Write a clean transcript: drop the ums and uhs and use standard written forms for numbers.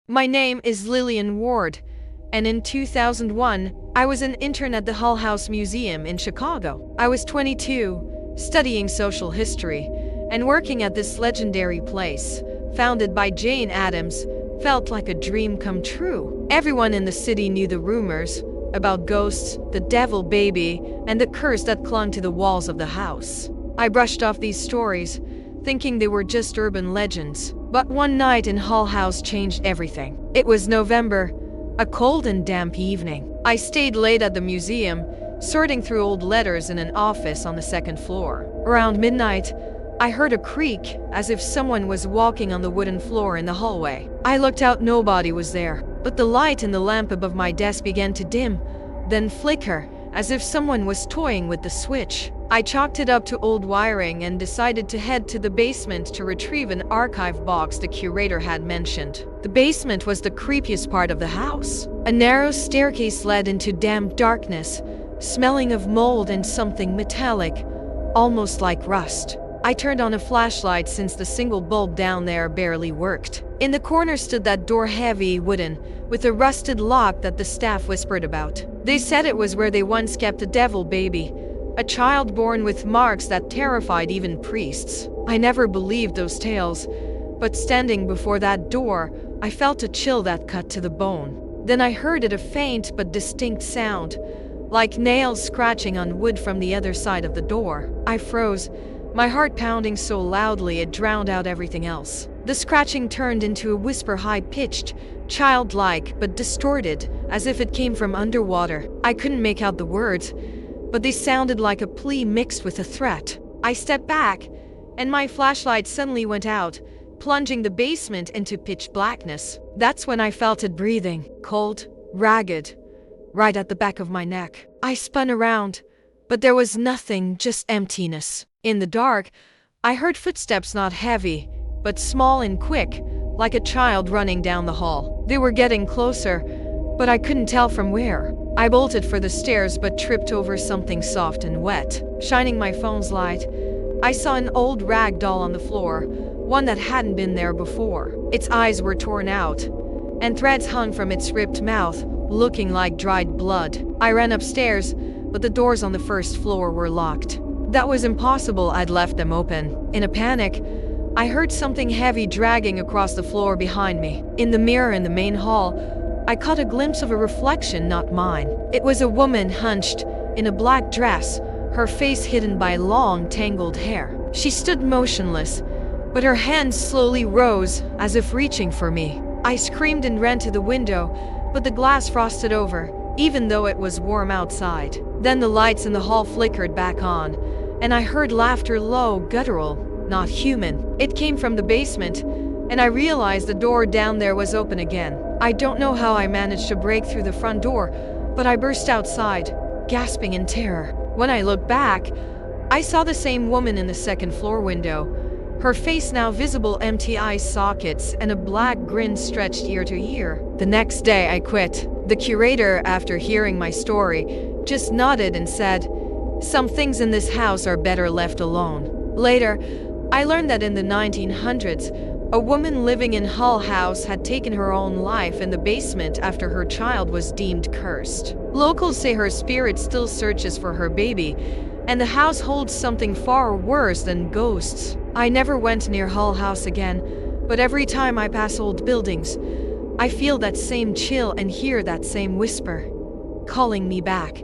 My name is Lillian Ward, and in 2001, I was an intern at the Hull House Museum in Chicago. I was 22, studying social history, and working at this legendary place, founded by Jane Addams, felt like a dream come true. Everyone in the city knew the rumors about ghosts, the devil baby, and the curse that clung to the walls of the house. I brushed off these stories, thinking they were just urban legends. But one night in Hull House changed everything. It was November, a cold and damp evening. I stayed late at the museum, sorting through old letters in an office on the second floor. Around midnight, I heard a creak, as if someone was walking on the wooden floor in the hallway. I looked out, nobody was there, but the light in the lamp above my desk began to dim, then flicker, as if someone was toying with the switch. I chalked it up to old wiring and decided to head to the basement to retrieve an archive box the curator had mentioned. The basement was the creepiest part of the house. A narrow staircase led into damp darkness, smelling of mold and something metallic, almost like rust. I turned on a flashlight since the single bulb down there barely worked. In the corner stood that door, heavy, wooden, with a rusted lock that the staff whispered about. They said it was where they once kept a devil baby, a child born with marks that terrified even priests. I never believed those tales, but standing before that door, I felt a chill that cut to the bone. Then I heard a faint but distinct sound, like nails scratching on wood from the other side of the door. I froze, my heart pounding so loudly it drowned out everything else. The scratching turned into a whisper, high-pitched, childlike, but distorted, as if it came from underwater. I couldn't make out the words, but they sounded like a plea mixed with a threat. I stepped back, and my flashlight suddenly went out, plunging the basement into pitch blackness. That's when I felt it breathing, cold, ragged, right at the back of my neck. I spun around, but there was nothing, just emptiness. In the dark, I heard footsteps, not heavy, but small and quick, like a child running down the hall. They were getting closer, but I couldn't tell from where. I bolted for the stairs but tripped over something soft and wet. Shining my phone's light, I saw an old rag doll on the floor, one that hadn't been there before. Its eyes were torn out, and threads hung from its ripped mouth, looking like dried blood. I ran upstairs, but the doors on the first floor were locked. That was impossible, I'd left them open. In a panic, I heard something heavy dragging across the floor behind me. In the mirror in the main hall, I caught a glimpse of a reflection, not mine. It was a woman hunched, in a black dress, her face hidden by long, tangled hair. She stood motionless, but her hands slowly rose, as if reaching for me. I screamed and ran to the window, but the glass frosted over, even though it was warm outside. Then the lights in the hall flickered back on, and I heard laughter, low, guttural, not human. It came from the basement, and I realized the door down there was open again. I don't know how I managed to break through the front door, but I burst outside, gasping in terror. When I looked back, I saw the same woman in the second floor window, her face now visible, empty eye sockets, and a black grin stretched ear to ear. The next day I quit. The curator, after hearing my story, just nodded and said, "Some things in this house are better left alone." Later, I learned that in the 1900s, a woman living in Hull House had taken her own life in the basement after her child was deemed cursed. Locals say her spirit still searches for her baby, and the house holds something far worse than ghosts. I never went near Hull House again, but every time I pass old buildings, I feel that same chill and hear that same whisper, calling me back.